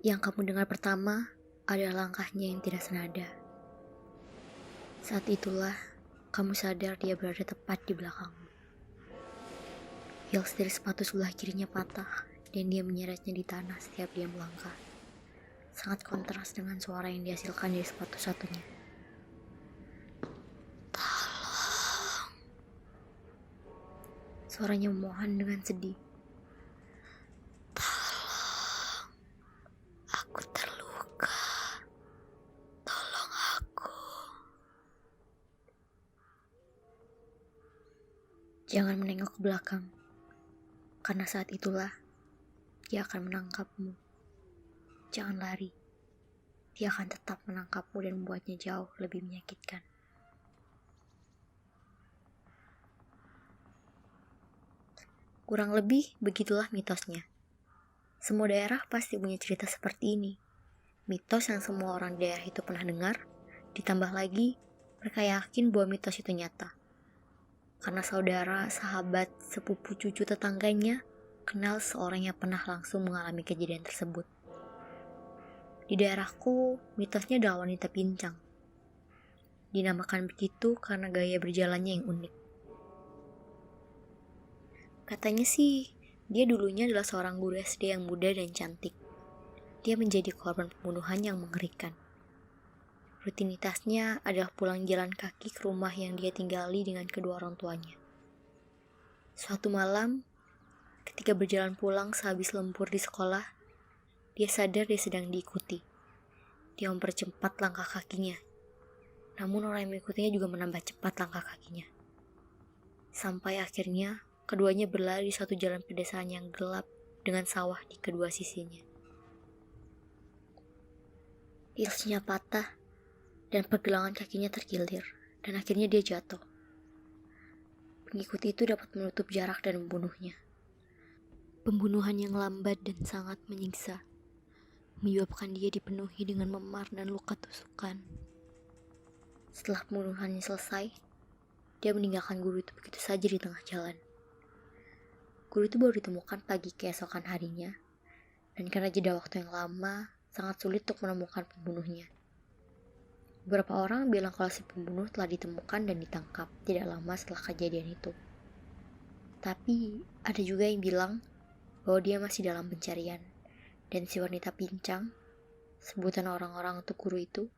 Yang kamu dengar pertama adalah langkahnya yang tidak senada. Saat itulah kamu sadar dia berada tepat di belakangmu. Heels dari sepatu sebelah kirinya patah dan dia menyeretnya di tanah setiap dia melangkah. Sangat kontras dengan suara yang dihasilkan dari sepatu satunya. Tolong. Suaranya memohon dengan sedih. Tolong. Aku terluka. Tolong aku. Jangan menengok ke belakang. Karena saat itulah dia akan menangkapmu. Jangan lari. Dia akan tetap menangkapmu dan membuatnya jauh lebih menyakitkan. Kurang lebih begitulah mitosnya. Semua daerah pasti punya cerita seperti ini. Mitos yang semua orang di daerah itu pernah dengar, ditambah lagi mereka yakin bahwa mitos itu nyata. Karena saudara, sahabat, sepupu, cucu, tetangganya kenal seorang yang pernah langsung mengalami kejadian tersebut. Di daerahku, mitosnya adalah wanita pincang. Dinamakan begitu karena gaya berjalannya yang unik. Katanya sih, dia dulunya adalah seorang guru SD yang muda dan cantik. Dia menjadi korban pembunuhan yang mengerikan. Rutinitasnya adalah pulang jalan kaki ke rumah yang dia tinggali dengan kedua orang tuanya. Suatu malam, ketika berjalan pulang sehabis lembur di sekolah, dia sadar dia sedang diikuti. Dia mempercepat langkah kakinya. Namun orang yang mengikutinya juga menambah cepat langkah kakinya. Sampai akhirnya, keduanya berlari di satu jalan pedesaan yang gelap dengan sawah di kedua sisinya. Heelsnya patah dan pergelangan kakinya terkilir, dan akhirnya dia jatuh. Pengikut itu dapat menutup jarak dan membunuhnya. Pembunuhan yang lambat dan sangat menyiksa, menyebabkan dia dipenuhi dengan memar dan luka tusukan. Setelah pembunuhannya selesai, dia meninggalkan guru itu begitu saja di tengah jalan. Guru itu baru ditemukan pagi keesokan harinya, dan karena jeda waktu yang lama, sangat sulit untuk menemukan pembunuhnya. Beberapa orang bilang kalau si pembunuh telah ditemukan dan ditangkap tidak lama setelah kejadian itu. Tapi ada juga yang bilang bahwa dia masih dalam pencarian, dan si wanita pincang, sebutan orang-orang untuk guru itu,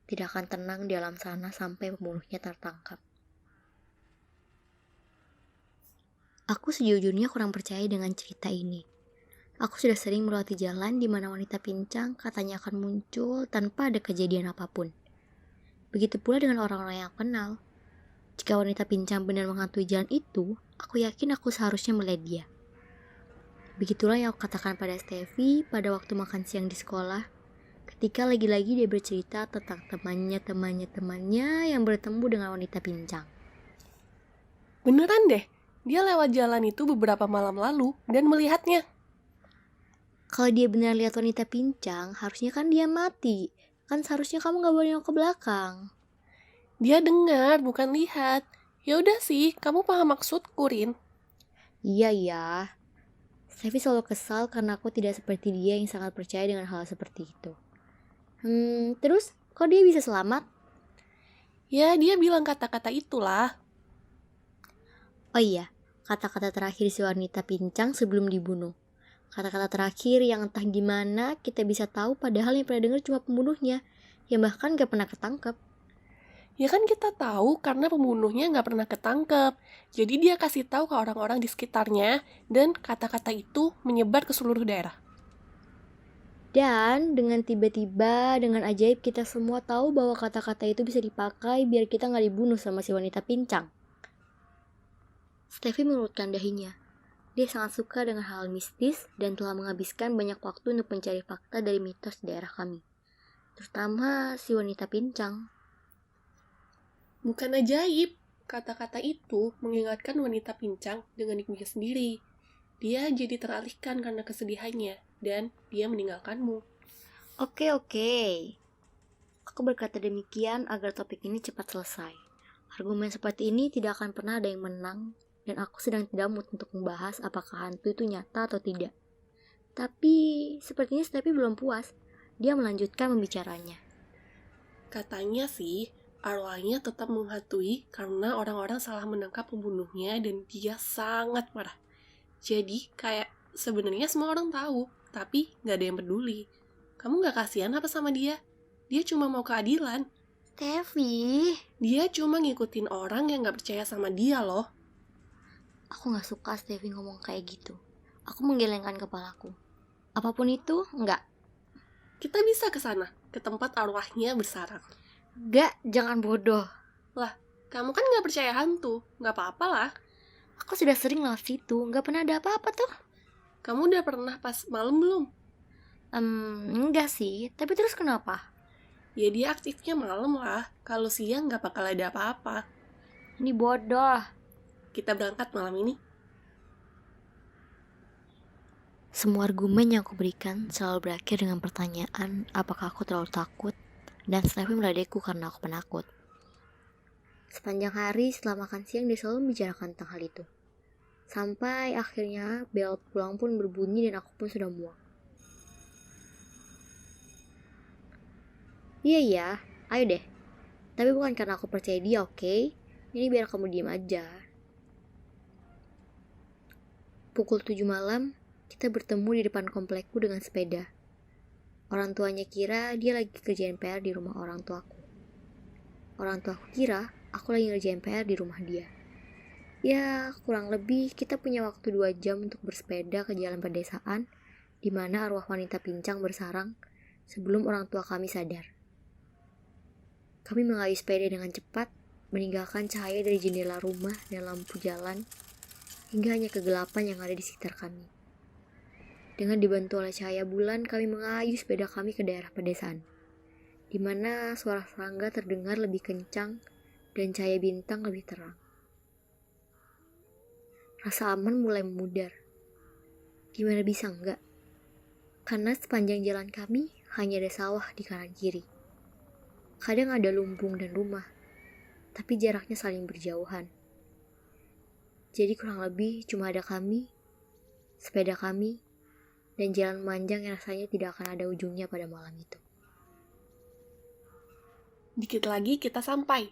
tidak akan tenang di alam sana sampai pembunuhnya tertangkap. Aku sejujurnya kurang percaya dengan cerita ini. Aku sudah sering melewati jalan di mana wanita pincang katanya akan muncul tanpa ada kejadian apapun. Begitu pula dengan orang-orang yang aku kenal. Jika wanita pincang benar menghantui jalan itu, aku yakin aku seharusnya melihat dia. Begitulah yang aku katakan pada Steffi pada waktu makan siang di sekolah, ketika lagi-lagi dia bercerita tentang temannya yang bertemu dengan wanita pincang. Beneran deh, dia lewat jalan itu beberapa malam lalu dan melihatnya. Kalau dia benar lihat wanita pincang, harusnya kan dia mati. Kan seharusnya kamu gak boleh nengok ke belakang. Dia dengar, bukan lihat. Ya udah sih, kamu paham maksudku, Rin. Iya. Steffi selalu kesal karena aku tidak seperti dia yang sangat percaya dengan hal seperti itu. Terus kok dia bisa selamat? Ya, dia bilang kata-kata itulah. Oh iya, kata-kata terakhir si wanita pincang sebelum dibunuh. Kata-kata terakhir yang entah gimana kita bisa tahu padahal yang pernah dengar cuma pembunuhnya, yang bahkan gak pernah ketangkep. Ya kan kita tahu karena pembunuhnya nggak pernah ketangkep. Jadi dia kasih tahu ke orang-orang di sekitarnya dan kata-kata itu menyebar ke seluruh daerah. Dan dengan tiba-tiba, dengan ajaib kita semua tahu bahwa kata-kata itu bisa dipakai biar kita gak dibunuh sama si wanita pincang. Steffi menurutkan dahinya. Dia sangat suka dengan hal mistis dan telah menghabiskan banyak waktu untuk mencari fakta dari mitos di daerah kami. Terutama si wanita pincang. Bukan ajaib, kata-kata itu mengingatkan wanita pincang dengan hikmahnya sendiri. Dia jadi teralihkan karena kesedihannya dan dia meninggalkanmu. Oke. Aku berkata demikian agar topik ini cepat selesai. Argumen seperti ini tidak akan pernah ada yang menang, dan aku sedang tidak mood untuk membahas apakah hantu itu nyata atau tidak. Tapi sepertinya Steffi belum puas. Dia melanjutkan pembicaranya. Katanya sih, arwahnya tetap menghantui karena orang-orang salah menangkap pembunuhnya dan dia sangat marah. Jadi kayak sebenarnya semua orang tahu, tapi nggak ada yang peduli. Kamu nggak kasihan apa sama dia? Dia cuma mau keadilan. Steffi, Dia cuma ngikutin orang yang nggak percaya sama dia loh. aku gak suka Steffi ngomong kayak gitu. Aku menggelengkan kepalaku. Apapun itu, enggak. Kita bisa ke sana, ke tempat arwahnya bersarang. Enggak, jangan bodoh. Lah, kamu kan nggak percaya hantu, nggak apa-apa lah. Aku sudah sering lewat situ, gak pernah ada apa-apa tuh. Kamu udah pernah pas malam belum? Enggak sih, tapi terus kenapa? Ya dia aktifnya malam lah, kalau siang nggak bakal ada apa-apa. Ini bodoh. Kita berangkat malam ini. Semua argumen yang aku berikan selalu berakhir dengan pertanyaan apakah aku terlalu takut, dan Steffi meledekku karena aku penakut. Sepanjang hari setelah makan siang dia selalu membicarakan tentang hal itu. Sampai akhirnya bel pulang pun berbunyi dan aku pun sudah muak. Iya, ayo deh. Tapi bukan karena aku percaya dia, oke? Ini biar kamu diam aja. Pukul 7 malam, kita bertemu di depan komplekku dengan sepeda. Orang tuanya kira dia lagi kerjain PR di rumah orang tuaku. Orang tuaku kira aku lagi ngerjain PR di rumah dia. Ya, kurang lebih kita punya waktu 2 jam untuk bersepeda ke jalan pedesaan di mana arwah wanita pincang bersarang sebelum orang tua kami sadar. Kami mengayuh sepeda dengan cepat, meninggalkan cahaya dari jendela rumah dan lampu jalan, hingga hanya kegelapan yang ada di sekitar kami. Dengan dibantu oleh cahaya bulan, kami mengayuh sepeda kami ke daerah pedesaan, di mana suara serangga terdengar lebih kencang dan cahaya bintang lebih terang. Rasa aman mulai memudar. Gimana bisa enggak? Karena sepanjang jalan kami hanya ada sawah di kanan kiri. Kadang ada lumbung dan rumah, tapi jaraknya saling berjauhan. Jadi kurang lebih cuma ada kami, sepeda kami, dan jalan memanjang yang rasanya tidak akan ada ujungnya pada malam itu. Dikit lagi kita sampai.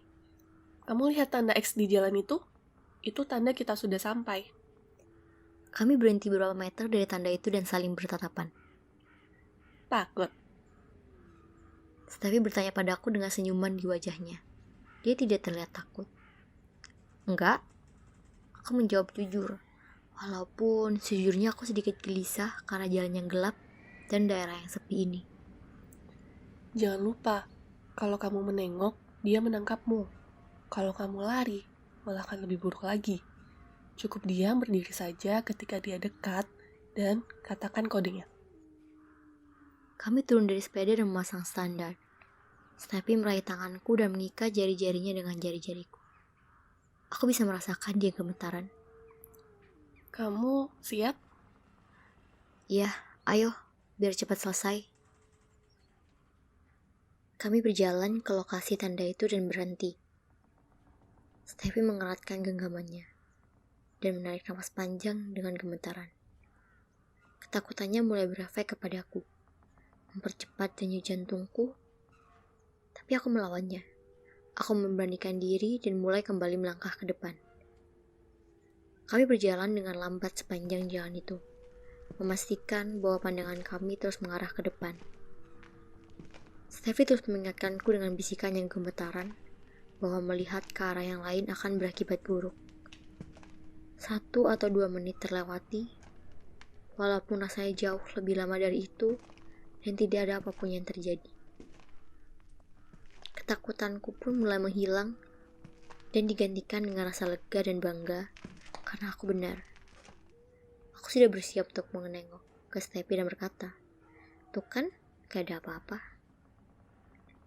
Kamu lihat tanda X di jalan itu? Itu tanda kita sudah sampai. Kami berhenti beberapa meter dari tanda itu dan saling bertatapan. Takut. Steffi bertanya padaku dengan senyuman di wajahnya. Dia tidak terlihat takut. Enggak, aku menjawab jujur. Walaupun sejujurnya aku sedikit gelisah karena jalan yang gelap dan daerah yang sepi ini. Jangan lupa, kalau kamu menengok, dia menangkapmu. Kalau kamu lari, malah akan lebih buruk lagi. Cukup diam berdiri saja ketika dia dekat dan katakan kodenya. Kami turun dari sepeda dan memasang standar. Steffi meraih tanganku dan mengikat jari-jarinya dengan jari-jariku. Aku bisa merasakan dia gemetaran. Kamu siap? Iya, ayo, biar cepat selesai. Kami berjalan ke lokasi tanda itu dan berhenti. Steffi mengeratkan genggamannya dan menarik napas panjang dengan gemetaran. Ketakutannya mulai berefek kepadaku, mempercepat denyut jantungku. Tapi aku melawannya. Aku memberanikan diri dan mulai kembali melangkah ke depan. Kami berjalan dengan lambat sepanjang jalan itu, memastikan bahwa pandangan kami terus mengarah ke depan. Steffi terus mengingatkanku dengan bisikan yang gemetaran bahwa melihat ke arah yang lain akan berakibat buruk. 1 atau 2 menit terlewati, walaupun rasanya jauh lebih lama dari itu dan tidak ada apapun yang terjadi. Ketakutanku pun mulai menghilang dan digantikan dengan rasa lega dan bangga karena aku benar. Aku sudah bersiap untuk menengok ke Steffi dan berkata, "Tuh kan, gak ada apa-apa."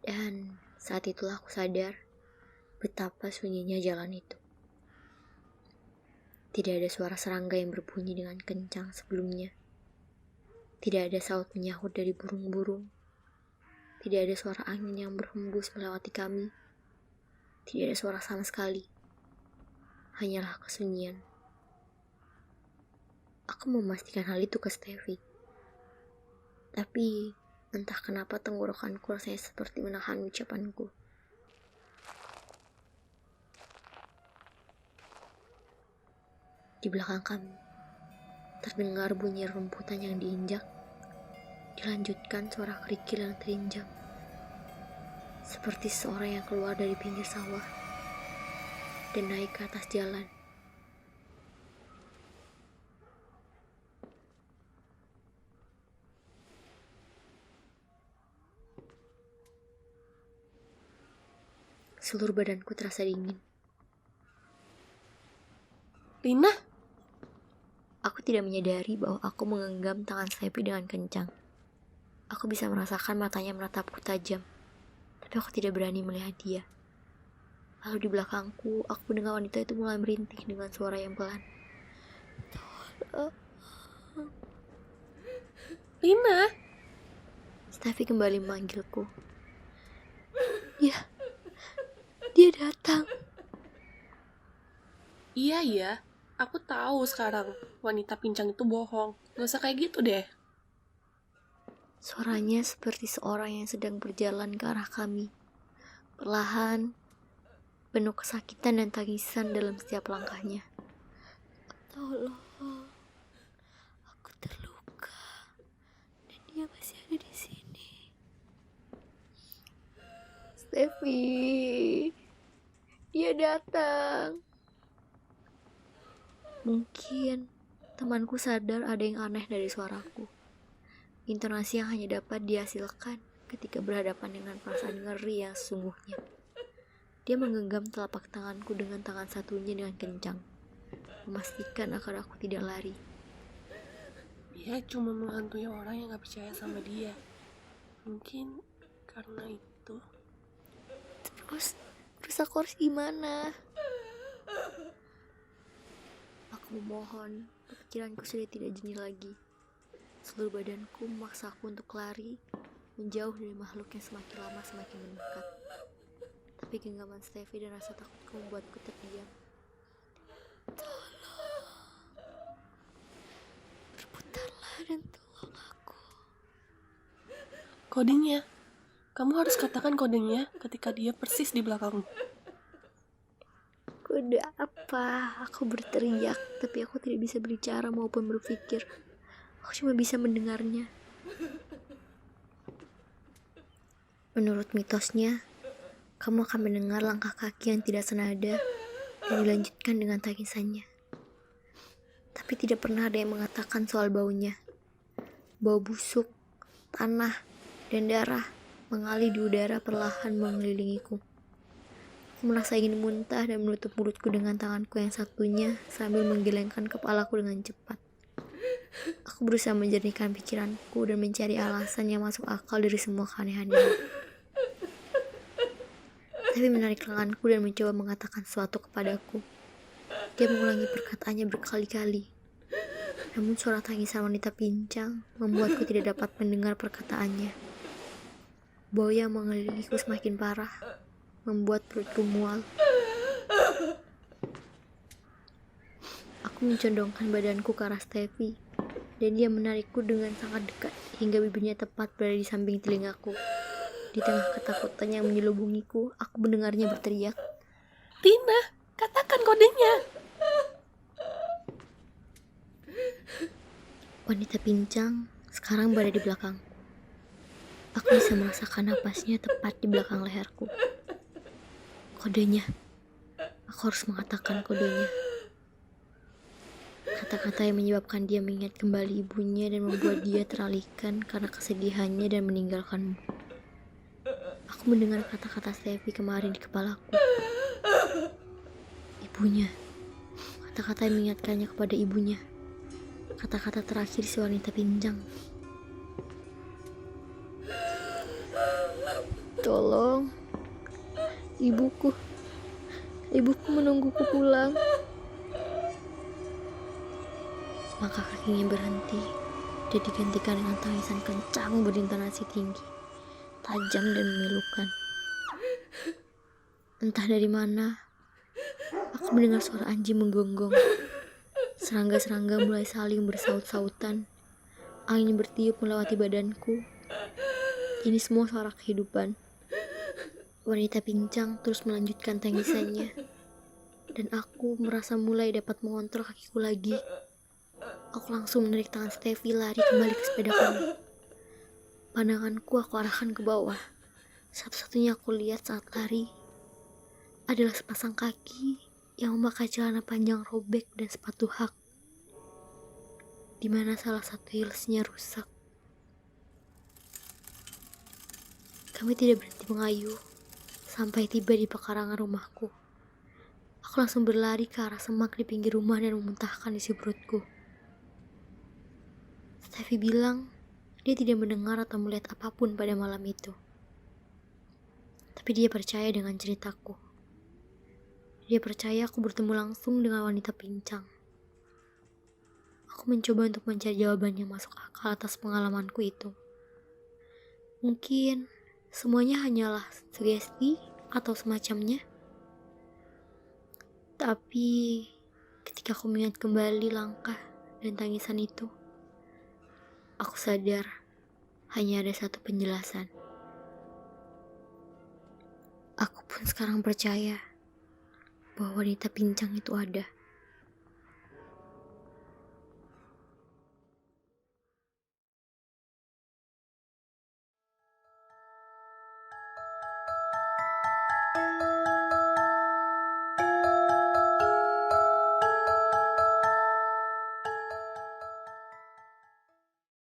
Dan saat itulah aku sadar betapa sunyinya jalan itu. Tidak ada suara serangga yang berbunyi dengan kencang sebelumnya. Tidak ada saut menyahut dari burung-burung. Tidak ada suara angin yang berhembus melewati kami. Tidak ada suara sama sekali. Hanyalah kesunyian. Aku memastikan hal itu ke Steffi. Tapi entah kenapa tenggorokanku rasanya seperti menahan ucapanku. Di belakang kami, terdengar bunyi rumputan yang diinjak. Dilanjutkan suara kerikil yang terinjak. Seperti seorang yang keluar dari pinggir sawah dan naik ke atas jalan. Seluruh badanku terasa dingin. Lina, Aku tidak menyadari bahwa aku menggenggam tangan Sleepy dengan kencang. Aku bisa merasakan matanya menatapku tajam, tapi aku tidak berani melihat dia. Lalu di belakangku, aku mendengar wanita itu mulai merintih dengan suara yang pelan. Lina, Steffi kembali memanggilku. Dia datang. iya ya, aku tahu sekarang wanita pincang itu bohong. Gak usah kayak gitu deh. Suaranya seperti seorang yang sedang berjalan ke arah kami. Perlahan, penuh kesakitan dan tangisan dalam setiap langkahnya. Tolong, aku terluka dan dia masih ada di sini. Steffi, dia datang. Mungkin temanku sadar ada yang aneh dari suaraku. Intonasi yang hanya dapat dihasilkan ketika berhadapan dengan perasaan ngeri yang sesungguhnya. Dia menggenggam telapak tanganku dengan tangan satunya dengan kencang, memastikan agar aku tidak lari. Dia cuma menghantui orang yang gak percaya sama dia. Mungkin karena itu. Terus aku harus gimana? Aku memohon, pikiranku sudah tidak jernih lagi. Seluruh badanku memaksaku untuk lari, menjauh dari makhluk yang semakin lama semakin mendekat. Tapi genggaman Steffi dan rasa takutku membuatku terdiam. Tolong, berputarlah dan tolong aku. Kodenya, kamu harus katakan kodenya ketika dia persis di belakangmu. Kode apa? Aku berteriak, tapi aku tidak bisa berbicara maupun berpikir. Aku cuma bisa mendengarnya. Menurut mitosnya, kamu akan mendengar langkah kaki yang tidak senada dan dilanjutkan dengan tangisannya. Tapi tidak pernah ada yang mengatakan soal baunya. Bau busuk, tanah, dan darah mengalir di udara perlahan mengelilingiku. Aku merasa ingin muntah dan menutup mulutku dengan tanganku yang satunya sambil menggelengkan kepalaku dengan cepat. Aku berusaha menjernihkan pikiranku dan mencari alasan yang masuk akal dari semua keanehan ini. Tapi menarik lenganku dan mencoba mengatakan sesuatu kepadaku. Dia mengulangi perkataannya berkali-kali. Namun suara tangisan wanita pincang membuatku tidak dapat mendengar perkataannya. Bau yang mengelilingiku semakin parah, membuat perutku mual. Aku mencondongkan badanku ke arah Steffi, dan dia menarikku dengan sangat dekat hingga bibirnya tepat berada di samping telingaku. Di tengah ketakutan yang menyelubungiku, aku mendengarnya berteriak. Lina, katakan kodenya. Wanita pincang sekarang berada di belakang. Aku bisa merasakan napasnya tepat di belakang leherku. Kodenya. Aku harus mengatakan kodenya. Kata-kata yang menyebabkan dia mengingat kembali ibunya dan membuat dia teralihkan karena kesedihannya dan meninggalkanmu. Aku mendengar kata-kata Steffi kemarin di kepalaku. Ibunya. Kata-kata yang mengingatkannya kepada ibunya. Kata-kata terakhir si wanita pincang. Tolong. Ibuku menungguku pulang. Maka kakinya berhenti dan digantikan dengan tangisan kencang berintonasi tinggi, tajam dan memilukan. Entah dari mana, aku mendengar suara anjing menggonggong. Serangga-serangga mulai saling bersaut-sautan. Angin bertiup melewati badanku. Ini semua suara kehidupan. Wanita pincang terus melanjutkan tangisannya. Dan aku merasa mulai dapat mengontrol kakiku lagi. Aku langsung menarik tangan Steffi lari kembali ke sepeda kami. Pandanganku aku arahkan ke bawah. Satu-satunya aku lihat saat lari adalah sepasang kaki yang memakai celana panjang robek dan sepatu hak, di mana salah satu heelsnya rusak. Kami tidak berhenti mengayuh sampai tiba di pekarangan rumahku. Aku langsung berlari ke arah semak di pinggir rumah dan memuntahkan isi perutku. Steffi bilang dia tidak mendengar atau melihat apapun pada malam itu. Tapi dia percaya dengan ceritaku. Dia percaya aku bertemu langsung dengan wanita pincang. Aku mencoba untuk mencari jawaban yang masuk akal atas pengalamanku itu. Mungkin semuanya hanyalah sugesti atau semacamnya. Tapi ketika aku mengingat kembali langkah dan tangisan itu, aku sadar hanya ada satu penjelasan. Aku pun sekarang percaya bahwa wanita pincang itu ada.